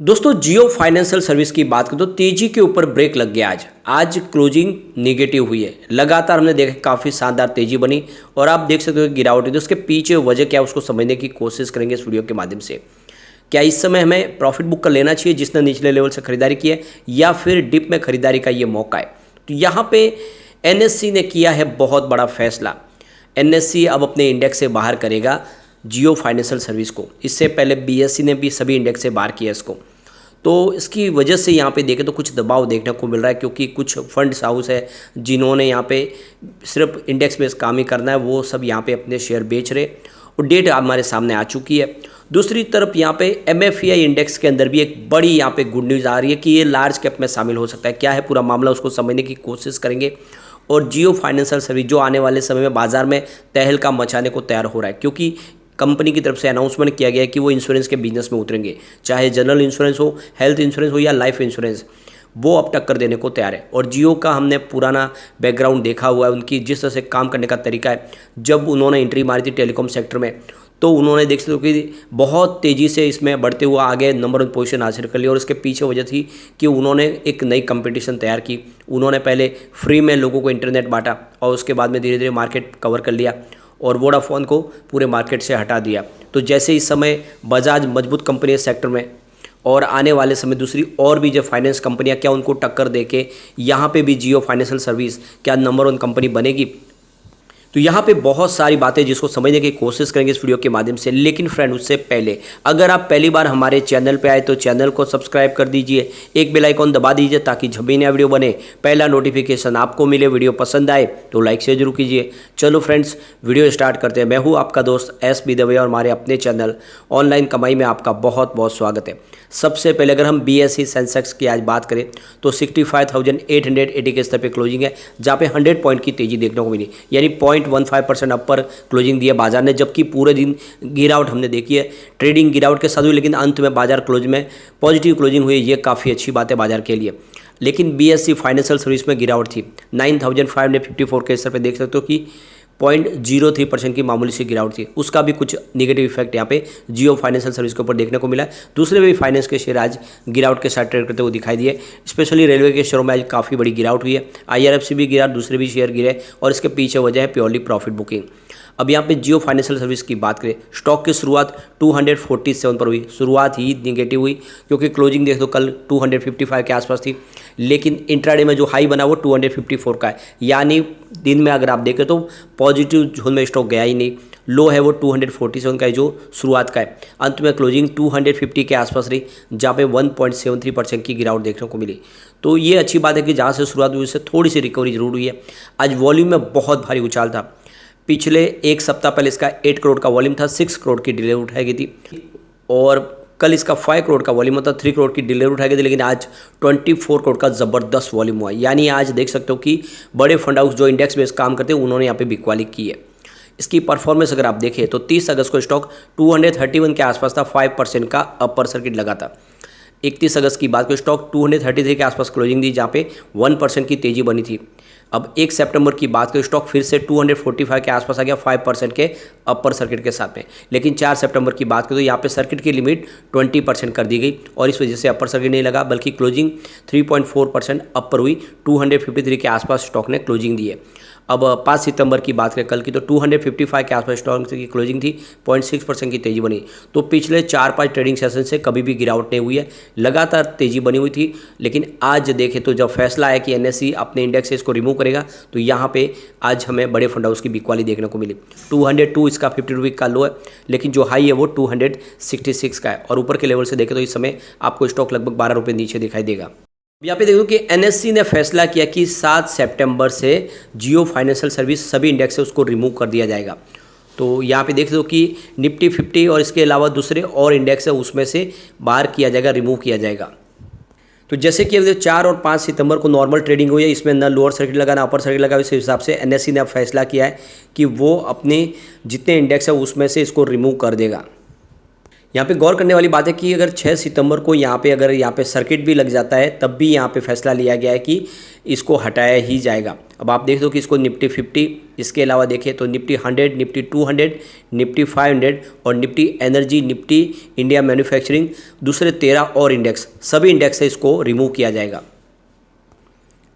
दोस्तों जियो financial service की बात करें तो तेजी के ऊपर ब्रेक लग गया। आज क्लोजिंग नेगेटिव हुई है। लगातार हमने देखा काफ़ी शानदार तेजी बनी और आप देख सकते हो कि गिरावट हुई। तो उसके पीछे वजह क्या है उसको समझने की कोशिश करेंगे इस वीडियो के माध्यम से। क्या इस समय हमें प्रॉफिट बुक कर लेना चाहिए जिसने निचले लेवल से खरीदारी की है, या फिर डिप में खरीदारी का ये मौका है। तो यहाँ पे एनएससी ने किया है बहुत बड़ा फैसला। एनएससी अब अपने इंडेक्स से बाहर करेगा जियो फाइनेंशियल सर्विस को। इससे पहले बीएससी ने भी सभी इंडेक्स से बाहर किया इसको। तो इसकी वजह से यहाँ पे देखें तो कुछ दबाव देखने को मिल रहा है, क्योंकि कुछ फंड्स हाउस है जिन्होंने यहाँ पे सिर्फ इंडेक्स बेस्ड काम ही करना है, वो सब यहाँ पे अपने शेयर बेच रहे और डेट हमारे सामने आ चुकी है। दूसरी तरफ यहाँ पे एमएफआई इंडेक्स के अंदर भी एक बड़ी यहाँ पे गुड न्यूज़ आ रही है कि ये लार्ज कैप में शामिल हो सकता है। क्या है पूरा मामला उसको समझने की कोशिश करेंगे। और जियो फाइनेंशियल सर्विस जो आने वाले समय में बाजार में तहलका मचाने को तैयार हो रहा है, क्योंकि कंपनी की तरफ से अनाउंसमेंट किया गया है कि वो इंश्योरेंस के बिजनेस में उतरेंगे, चाहे जनरल इंश्योरेंस हो, हेल्थ इंश्योरेंस हो या लाइफ इंश्योरेंस, वो अब टक्कर देने को तैयार है। और जियो का हमने पुराना बैकग्राउंड देखा हुआ है, उनकी जिस तरह से काम करने का तरीका है। जब उन्होंने एंट्री मारी थी टेलीकॉम सेक्टर में, तो उन्होंने देख सकते हो कि बहुत तेज़ी से इसमें बढ़ते हुए आगे नंबर 1 पोजीशन हासिल कर ली। और इसके पीछे वजह थी कि उन्होंने एक नई कंपटीशन तैयार की। उन्होंने पहले फ्री में लोगों को इंटरनेट बांटा और उसके बाद में धीरे धीरे मार्केट कवर कर लिया और वोडाफोन को पूरे मार्केट से हटा दिया। तो जैसे इस समय बजाज मजबूत कंपनी है सेक्टर में, और आने वाले समय दूसरी और भी जो फाइनेंस कंपनियां क्या उनको टक्कर देके यहाँ पे भी जियो फाइनेंशियल सर्विस क्या नंबर 1 कंपनी बनेगी। तो यहाँ पे बहुत सारी बातें जिसको समझने की कोशिश करेंगे इस वीडियो के माध्यम से। लेकिन फ्रेंड उससे पहले अगर आप पहली बार हमारे चैनल पे आए तो चैनल को सब्सक्राइब कर दीजिए, एक बेल आइकॉन दबा दीजिए ताकि जब भी नया वीडियो बने पहला नोटिफिकेशन आपको मिले। वीडियो पसंद आए तो लाइक शेयर जरूर कीजिए। चलो फ्रेंड्स वीडियो स्टार्ट करते हैं। मैं हूँ आपका दोस्त एस.बी. दवे और हमारे अपने चैनल ऑनलाइन कमाई में आपका बहुत बहुत स्वागत है। सबसे पहले अगर हम BSE सेंसेक्स की आज बात करें तो 65,880 के स्तर पे क्लोजिंग है, जहाँ पे 100 पॉइंट की तेजी देखने को मिली, यानी 0.15% अपर क्लोजिंग दिया बाजार ने। जबकि पूरे दिन गिरावट हमने देखी है, ट्रेडिंग गिरावट के साथ हुई, लेकिन अंत में बाजार क्लोज में पॉजिटिव क्लोजिंग हुई। ये काफ़ी अच्छी बात है बाजार के लिए। लेकिन BSE फाइनेंशियल सर्विस में गिरावट थी 9,554 के स्तर पर। देख सकते हो कि 0.03% की मामूली सी गिरावट थी। उसका भी कुछ नेगेटिव इफेक्ट यहाँ पे जियो फाइनेंशियल सर्विस के ऊपर देखने को मिला है। दूसरे भी फाइनेंस के शेयर आज गिरावट के साथ ट्रेड करते हुए दिखाई दिए। स्पेशली रेलवे के शेयरों में आज काफ़ी बड़ी गिरावट हुई है। IRFC भी गिरा, दूसरे भी शेयर गिरे और इसके पीछे वजह है प्योरली प्रॉफिट बुकिंग। अब यहाँ पे जियो फाइनेंशियल सर्विस की बात करें, स्टॉक की शुरुआत 247 पर हुई। शुरुआत ही निगेटिव हुई क्योंकि क्लोजिंग देख दो कल 255 के आसपास थी, लेकिन इंट्राडे में जो हाई बना वो 254 का है। यानी दिन में अगर आप देखें तो पॉजिटिव जोन में स्टॉक गया ही नहीं। लो है वो 247 का है जो शुरुआत का है। अंत में क्लोजिंग 250 के आसपास रही, जहाँ पे 1.73% की गिरावट देखने को मिली। तो ये अच्छी बात है कि जहाँ से शुरुआत हुई उससे थोड़ी सी रिकवरी जरूर हुई है। आज वॉल्यूम में बहुत भारी उछाल था। पिछले एक सप्ताह पहले इसका 8 करोड़ का वॉल्यूम था, 6 करोड़ की डिलीवरी उठाई गई थी। और कल इसका 5 करोड़ का वॉल्यूम था, 3 करोड़ की डिलीवरी उठाई गई थी। लेकिन आज 24 करोड़ का ज़बरदस्त वॉल्यूम हुआ। यानी आज देख सकते हो कि बड़े फंड हाउस जो इंडेक्स बेस्ड काम करते हैं उन्होंने यहाँ पे बिकवाली की है। इसकी परफॉर्मेंस अगर आप देखें तो 30 अगस्त को स्टॉक 231 के आसपास था, 5% का अपर सर्किट लगा था। 31 अगस्त की बात करें स्टॉक 233 के आसपास क्लोजिंग दी, जहाँ पे 1% की तेजी बनी थी। अब 1 सितंबर की बात करें स्टॉक फिर से 245 के आसपास आ गया 5% के अपर सर्किट के साथ में। लेकिन 4 सितंबर की बात करें तो यहाँ पे सर्किट की लिमिट 20% कर दी गई और इस वजह से अपर सर्किट नहीं लगा, बल्कि क्लोजिंग 3.4% अपर हुई। 253 के आसपास स्टॉक ने क्लोजिंग दी है। अब 5 सितंबर की बात करें कल की तो 255 के आसपास स्टॉक की क्लोजिंग थी, 0.6% की तेजी बनी। तो पिछले 4-5 ट्रेडिंग सेशन से कभी भी गिरावट नहीं हुई है, लगातार तेजी बनी हुई थी। लेकिन आज देखें तो जब फैसला आया कि एनएससी अपने इंडेक्स से इसको रिमूव करेगा, तो यहाँ पे आज हमें बड़े फंड हाउस की बिकवाली देखने को मिली। 202 इसका 50 रुपये का लो है, लेकिन जो हाई है वो 266 का है। और ऊपर के लेवल से देखें तो इस समय आपको स्टॉक लगभग 12 रुपये नीचे दिखाई देगा। यहाँ पे देखो कि एनएससी ने फैसला किया कि 7 सितंबर से जियो फाइनेंशियल सर्विस सभी इंडेक्स से उसको रिमूव कर दिया जाएगा। तो यहाँ पे देख लो कि निफ्टी 50 और इसके अलावा दूसरे और इंडेक्स है उसमें से बाहर किया जाएगा, रिमूव किया जाएगा। तो जैसे कि 4 और 5 सितंबर को नॉर्मल ट्रेडिंग हुई है, इसमें ना लोअर सर्किट लगा ना अपर सर्किट लगा। इस हिसाब से एनएससी ने अब फैसला किया है कि वो अपने जितने इंडेक्स है उसमें से इसको रिमूव कर देगा। यहाँ पे गौर करने वाली बात है कि अगर 6 सितंबर को अगर यहाँ पे सर्किट भी लग जाता है तब भी यहाँ पे फैसला लिया गया है कि इसको हटाया ही जाएगा। अब आप देख दो कि इसको निफ्टी 50, इसके अलावा देखें तो निफ्टी 100, निफ्टी 200, निफ्टी 500 और Nifty energy, Nifty India manufacturing, दूसरे 13 और इंडेक्स, सभी इंडेक्स से इसको रिमूव किया जाएगा।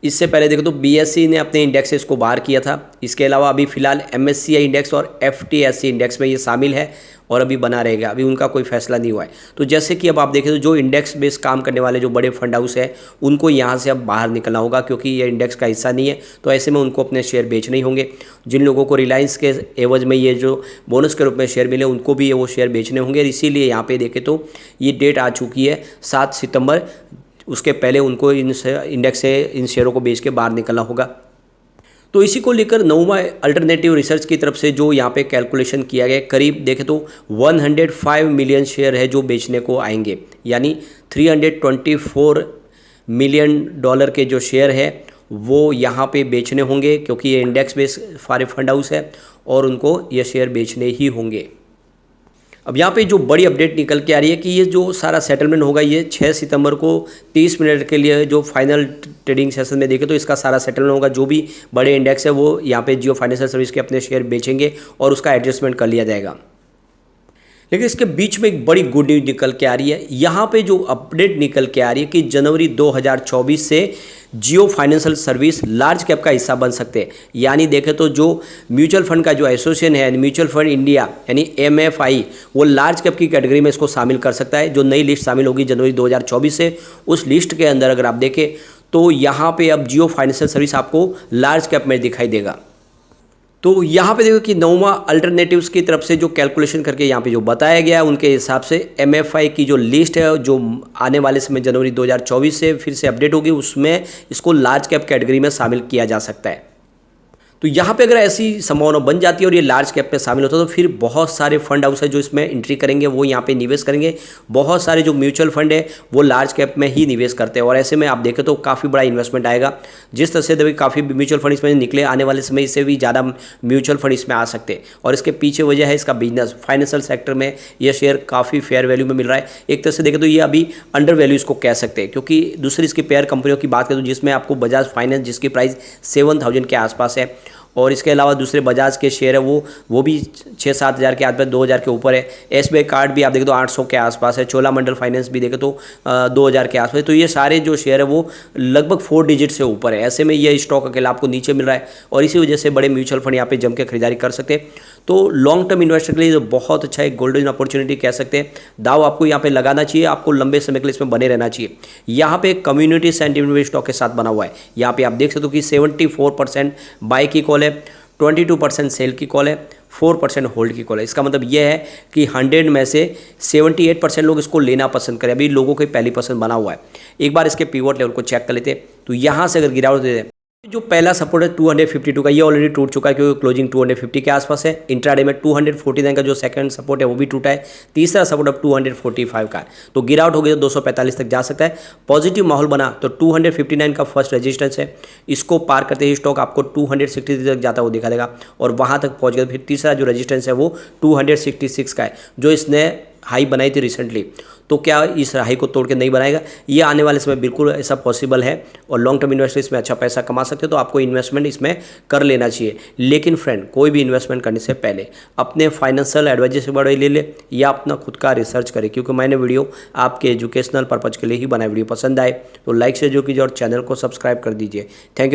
इससे पहले देखो तो बीएसई ने अपने इंडेक्स से इसको बाहर किया था। इसके अलावा अभी फिलहाल एमएससीआई इंडेक्स और एफटीएससी इंडेक्स में ये शामिल है और अभी बना रहेगा, अभी उनका कोई फैसला नहीं हुआ है। तो जैसे कि अब आप देखें तो जो इंडेक्स बेस काम करने वाले जो बड़े फंड हाउस है उनको यहाँ से अब बाहर निकलना होगा, क्योंकि ये इंडेक्स का हिस्सा नहीं है। तो ऐसे में उनको अपने शेयर बेचने ही होंगे। जिन लोगों को रिलायंस के एवज में ये जो बोनस के रूप में शेयर मिले उनको भी वो शेयर बेचने होंगे। इसीलिए यहाँ पे देखें तो ये डेट आ चुकी है 7 सितंबर, उसके पहले उनको इन इंडेक्स से इन शेयरों को बेच के बाहर निकलना होगा। तो इसी को लेकर नोवा अल्टरनेटिव रिसर्च की तरफ से जो यहाँ पे कैलकुलेशन किया गया, करीब देखें तो 105 मिलियन शेयर है जो बेचने को आएंगे, यानी 324 मिलियन डॉलर के जो शेयर है वो यहाँ पे बेचने होंगे, क्योंकि ये इंडेक्स बेस्ड सारे फंड हाउस है और उनको ये शेयर बेचने ही होंगे। अब यहाँ पे जो बड़ी अपडेट निकल के आ रही है कि ये जो सारा सेटलमेंट होगा ये 6 सितंबर को 30 मिनट के लिए जो फाइनल ट्रेडिंग सेशन में देखें तो इसका सारा सेटलमेंट होगा। जो भी बड़े इंडेक्स है वो यहाँ पे जियो फाइनेंशियल सर्विस के अपने शेयर बेचेंगे और उसका एडजस्टमेंट कर लिया जाएगा। लेकिन इसके बीच में एक बड़ी गुड न्यूज निकल के आ रही है। यहाँ पे जो अपडेट निकल के आ रही है कि जनवरी 2024 से जियो फाइनेंशियल सर्विस लार्ज कैप का हिस्सा बन सकते हैं। यानी देखें तो जो म्यूचुअल फंड का जो एसोसिएशन है म्यूचुअल फंड इंडिया यानी MFI, वो लार्ज कैप की कैटेगरी में इसको शामिल कर सकता है। जो नई लिस्ट शामिल होगी जनवरी 2024 से, उस लिस्ट के अंदर अगर आप देखें तो यहाँ पे अब जियो फाइनेंशियल सर्विस आपको लार्ज कैप में दिखाई देगा। तो यहाँ पे देखो कि नोवा अल्टरनेटिव्स की तरफ से जो कैलकुलेशन करके यहाँ पे जो बताया गया है उनके हिसाब से MFI की जो लिस्ट है जो आने वाले समय जनवरी 2024 से फिर से अपडेट होगी, उसमें इसको लार्ज कैप कैटेगरी में शामिल किया जा सकता है। तो यहाँ पे अगर ऐसी संभावना बन जाती है और ये लार्ज कैप में शामिल होता है तो फिर बहुत सारे फंड हाउस है जो इसमें एंट्री करेंगे, वो यहाँ पे निवेश करेंगे। बहुत सारे जो म्यूचुअल फंड है वो लार्ज कैप में ही निवेश करते हैं और ऐसे में आप देखें तो काफ़ी बड़ा इन्वेस्टमेंट आएगा। जिस तरह से काफ़ी म्यूचुअल फंड इसमें निकले, आने वाले समय इससे भी ज़्यादा म्यूचुअल फंड इसमें आ सकते हैं और इसके पीछे वजह है इसका बिजनेस। फाइनेंशियल सेक्टर में यह शेयर काफ़ी फेयर वैल्यू में मिल रहा है। एक तरह से देखें तो ये अभी अंडर वैल्यू इसको कह सकते हैं, क्योंकि दूसरी इसकी पेयर कंपनियों की बात करें तो जिसमें आपको बजाज फाइनेंस जिसकी प्राइस 7000 के आसपास है और इसके अलावा दूसरे बजाज के शेयर है वो भी 6-7 हज़ार के आसपास, 2000 के ऊपर है। SBI कार्ड भी आप देखें तो 800 के आसपास है। चोलामंडल फाइनेंस भी देखें तो 2000 के आसपास है। तो ये सारे जो शेयर है वो लगभग 4 डिजिट से ऊपर है। ऐसे में ये स्टॉक अकेला आपको नीचे मिल रहा है और इसी वजह से बड़े म्यूचुअल फंड यहाँ पे जम के खरीदारी कर सकते हैं। तो लॉन्ग टर्म इन्वेस्टर के लिए तो बहुत अच्छा एक गोल्डन अपॉर्चुनिटी कह सकते हैं। दाव आपको यहाँ पे लगाना चाहिए, आपको लंबे समय के लिए इसमें बने रहना चाहिए। यहाँ पे कम्युनिटी सेंटिमेंट स्टॉक के साथ बना हुआ है। यहाँ पे आप देख सकते हो कि 74% बाय की कॉल है, 22% सेल की कॉल है, 4% होल्ड की कॉल है। इसका मतलब यह है कि 100 में से 78% लोग इसको लेना पसंद करें। अभी लोगों की पहली पसंद बना हुआ है। एक बार इसके पिवट लेवल को चेक कर लेते हैं तो यहाँ से अगर गिरावट दे दें, जो पहला सपोर्ट है 252 का, ये ऑलरेडी टूट चुका है क्योंकि क्लोजिंग 250 के आसपास है। इंट्राडे में 249 का जो सेकंड सपोर्ट है वो भी टूटा है। तीसरा सपोर्ट अब 245 का है। तो गिरावट हो गई तो 245 तक जा सकता है। पॉजिटिव माहौल बना तो 259 का फर्स्ट रेजिस्टेंस है, इसको पार करते ही स्टॉक आपको 263 तक जाता हुआ दिखा देगा और वहाँ तक पहुँच गया। फिर तीसरा जो रेजिस्टेंस है वो 266 का है, जो इसने हाई बनाई थी रिसेंटली। तो क्या इस हाई को तोड़ के नहीं बनाएगा? ये आने वाले समय बिल्कुल ऐसा पॉसिबल है और लॉन्ग टर्म इन्वेस्टर इसमें अच्छा पैसा कमा सकते हो। तो आपको इन्वेस्टमेंट इसमें कर लेना चाहिए। लेकिन फ्रेंड, कोई भी इन्वेस्टमेंट करने से पहले अपने फाइनेंशियल एडवाइजर से बड़े ले ले या अपना खुद का रिसर्च करें, क्योंकि मैंने वीडियो आपके एजुकेशनल पर्पज़ के लिए ही बनाया। वीडियो पसंद आए तो लाइक से जो कीजिए और चैनल को सब्सक्राइब कर दीजिए। Thank you.